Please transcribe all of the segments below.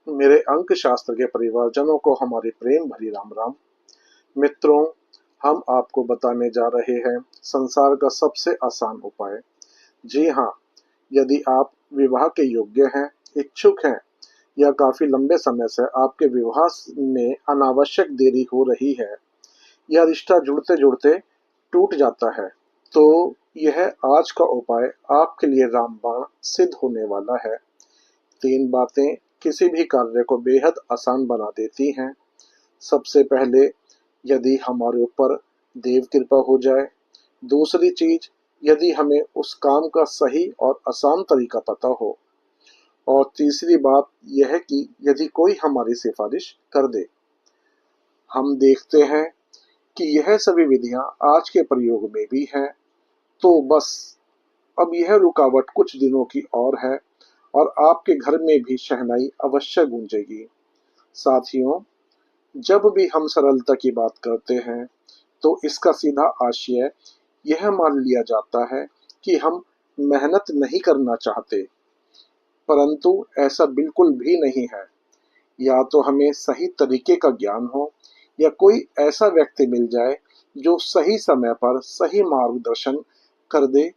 मेरे अंक शास्त्र के परिवारजनों को हमारी प्रेम भरी राम राम। मित्रों, हम आपको बताने जा रहे हैं संसार का सबसे आसान उपाय। जी हाँ, यदि आप विवाह के योग्य हैं, इच्छुक हैं या काफी लंबे समय से आपके विवाह में अनावश्यक देरी हो रही है या रिश्ता जुड़ते जुड़ते टूट जाता है, तो यह आज का उपाय आपके लिए रामबाण सिद्ध होने वाला है। 3 बातें किसी भी कार्य को बेहद आसान बना देती हैं। सबसे पहले, यदि हमारे ऊपर देव कृपा हो जाए। दूसरी चीज, यदि हमें उस काम का सही और आसान तरीका पता हो। और तीसरी बात यह कि यदि कोई हमारी सिफारिश कर दे। हम देखते हैं कि यह सभी विधियां आज के प्रयोग में भी हैं। तो बस अब यह रुकावट कुछ दिनों की और है और आपके घर में भी शहनाई अवश्य गूंजेगी। साथियों, जब भी हम सरलता की बात करते हैं, तो इसका सीधा आशय यह मान लिया जाता है कि हम मेहनत नहीं करना चाहते, परंतु ऐसा बिल्कुल भी नहीं है। या तो हमें सही तरीके का ज्ञान हो या कोई ऐसा व्यक्ति मिल जाए जो सही समय पर सही मार्गदर्शन कर दे,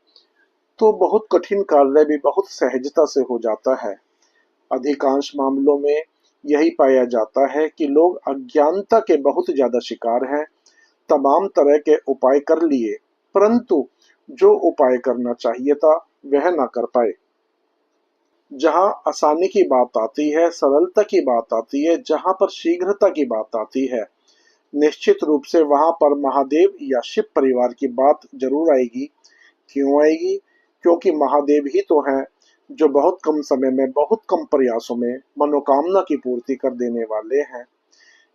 तो बहुत कठिन कार्य भी बहुत सहजता से हो जाता है। अधिकांश मामलों में यही पाया जाता है कि लोग अज्ञानता के बहुत ज्यादा शिकार हैं। तमाम तरह के उपाय कर लिए, परंतु जो उपाय करना चाहिए था वह ना कर पाए। जहां आसानी की बात आती है, सरलता की बात आती है, जहां पर शीघ्रता की बात आती है, निश्चित रूप से वहां पर महादेव या शिव परिवार की बात जरूर आएगी। क्यों आएगी? क्योंकि महादेव ही तो हैं जो बहुत कम समय में बहुत कम प्रयासों में मनोकामना की पूर्ति कर देने वाले हैं।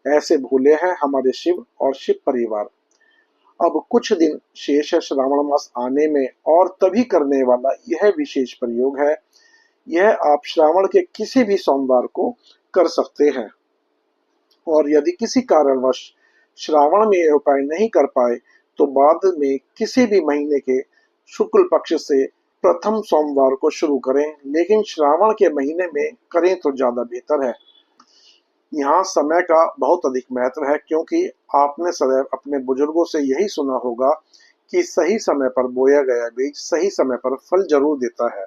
ऐसे भूले हैं हमारे शिव और शिव परिवार। अब कुछ दिन शेष है श्रावण मास आने में, और तभी करने वाला यह विशेष प्रयोग है। यह आप श्रावण के किसी भी सोमवार को कर सकते हैं। और यदि किसी कारणवश श्रावण में यह उपाय नहीं कर पाए, तो बाद में किसी भी महीने के शुक्ल पक्ष से प्रथम सोमवार को शुरू करें, लेकिन श्रावण के महीने में करें तो ज्यादा बेहतर है। यहाँ समय का बहुत अधिक महत्व है, क्योंकि आपने सदैव अपने बुजुर्गों से यही सुना होगा कि सही समय पर बोया गया बीज सही समय पर फल जरूर देता है।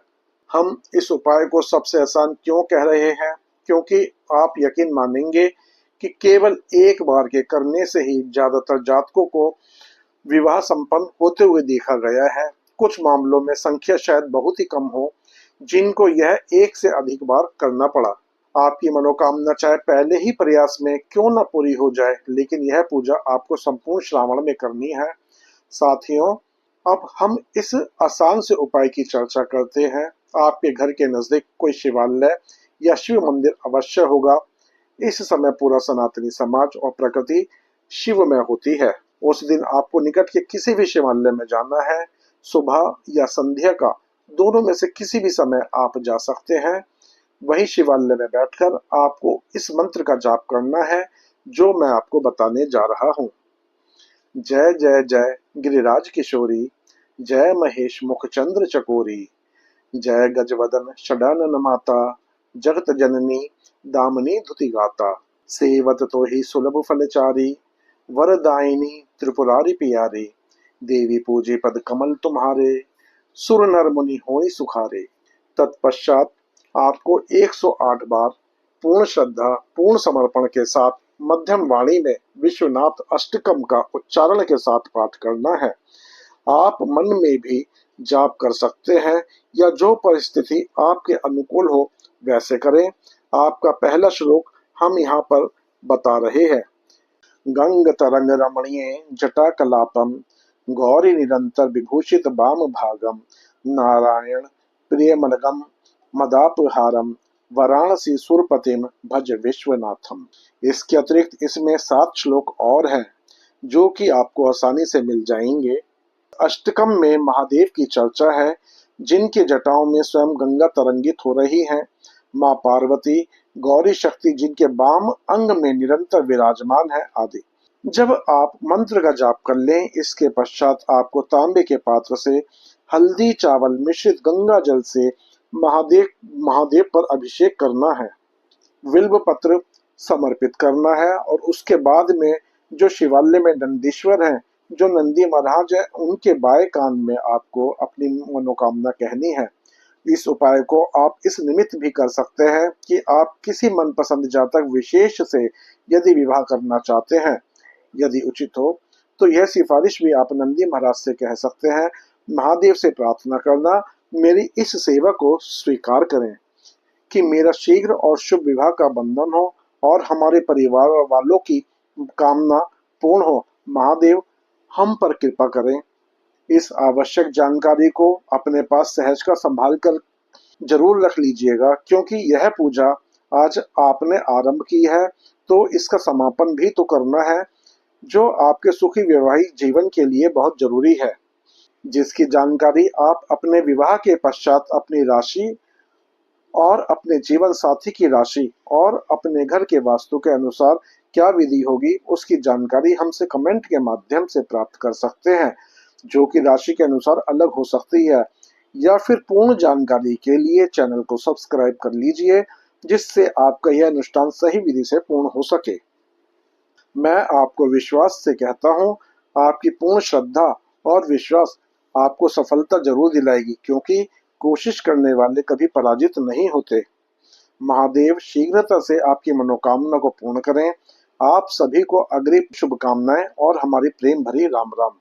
हम इस उपाय को सबसे आसान क्यों कह रहे हैं? क्योंकि आप यकीन मानेंगे कि केवल एक बार के करने से ही ज्यादातर जातकों को विवाह संपन्न होते हुए देखा गया है। कुछ मामलों में संख्या शायद बहुत ही कम हो जिनको यह एक से अधिक बार करना पड़ा। आपकी मनोकामना चाहे पहले ही प्रयास में क्यों न पूरी हो जाए, लेकिन यह पूजा आपको संपूर्ण श्रावण में करनी है। साथियों, अब हम इस आसान से उपाय की चर्चा करते हैं। आपके घर के नजदीक कोई शिवालय या शिव मंदिर अवश्य होगा। इस समय पूरा सनातनी समाज और प्रकृति शिवमय होती है। उस दिन आपको निकट के किसी भी शिवालय में जाना है। सुबह या संध्या का, दोनों में से किसी भी समय आप जा सकते हैं। वही शिवालय में बैठकर आपको इस मंत्र का जाप करना है जो मैं आपको बताने जा रहा हूँ। जय जय जय गिरिराज किशोरी, जय महेश मुख चंद्र चकोरी, जय गजवदन षडानन माता, जगत जननी दामिनी धुति गाता। सेवत तो ही सुलभ फलचारी, वरदायिनी त्रिपुरारी प्यारी। देवी पूजे पद कमल तुम्हारे, सुर नर मुनि होई सुखारे। तत्पश्चात आपको 108 बार पूर्ण श्रद्धा पूर्ण समर्पण के साथ मध्यम वाणी में विश्वनाथ अष्टकम का उच्चारण के साथ पाठ करना है। आप मन में भी जाप कर सकते हैं या जो परिस्थिति आपके अनुकूल हो वैसे करें। आपका पहला श्लोक हम यहाँ पर बता रहे हैं। गंग तरंग रमणीय जटा कलापम, गौरी निरंतर विभूषित वाम भागम, नारायण प्रिय मनगम मदापहारम, वाराणसी सुरपतिम भज विश्वनाथम। इसके अतिरिक्त इसमें 7 श्लोक और हैं जो कि आपको आसानी से मिल जाएंगे। अष्टकम में महादेव की चर्चा है, जिनकी जटाओं में स्वयं गंगा तरंगित हो रही हैं। माँ पार्वती, गौरी शक्ति जिनके वाम अंग में निरंतर विराजमान है आदि। जब आप मंत्र का जाप कर लें, इसके पश्चात आपको तांबे के पात्र से हल्दी चावल मिश्रित गंगा जल से महादेव महादेव पर अभिषेक करना है। बिल्व पत्र समर्पित करना है और उसके बाद में जो शिवालय में नंदीश्वर हैं, जो नंदी महाराज है, उनके बाएं कान में आपको अपनी मनोकामना कहनी है। इस उपाय को आप इस निमित्त भी कर सकते हैं कि आप किसी मनपसंद जातक विशेष से यदि विवाह करना चाहते हैं, यदि उचित हो तो यह सिफारिश भी आप नंदी महाराज से कह सकते हैं। महादेव से प्रार्थना करना, मेरी इस सेवा को स्वीकार करें कि मेरा शीघ्र और शुभ विवाह का बंधन हो और हमारे परिवार वालों की कामना पूर्ण हो। महादेव हम पर कृपा करें। इस आवश्यक जानकारी को अपने पास सहज का संभाल कर जरूर रख लीजिएगा, क्योंकि यह पूजा आज आपने आरंभ की है तो इसका समापन भी तो करना है, जो आपके सुखी वैवाहिक जीवन के लिए बहुत जरूरी है, जिसकी जानकारी आप अपने विवाह के पश्चात अपनी राशि और अपने जीवन साथी की राशि और अपने घर के वास्तु के अनुसार क्या विधि होगी, उसकी जानकारी हमसे कमेंट के माध्यम से प्राप्त कर सकते हैं, जो कि राशि के अनुसार अलग हो सकती है। या फिर पूर्ण जानकारी के लिए चैनल को सब्सक्राइब कर लीजिए, जिससे आपका यह अनुष्ठान सही विधि से पूर्ण हो सके। मैं आपको विश्वास से कहता हूँ, आपकी पूर्ण श्रद्धा और विश्वास आपको सफलता जरूर दिलाएगी, क्योंकि कोशिश करने वाले कभी पराजित नहीं होते। महादेव शीघ्रता से आपकी मनोकामना को पूर्ण करें। आप सभी को अग्रिम शुभकामनाएं और हमारी प्रेम भरी राम राम।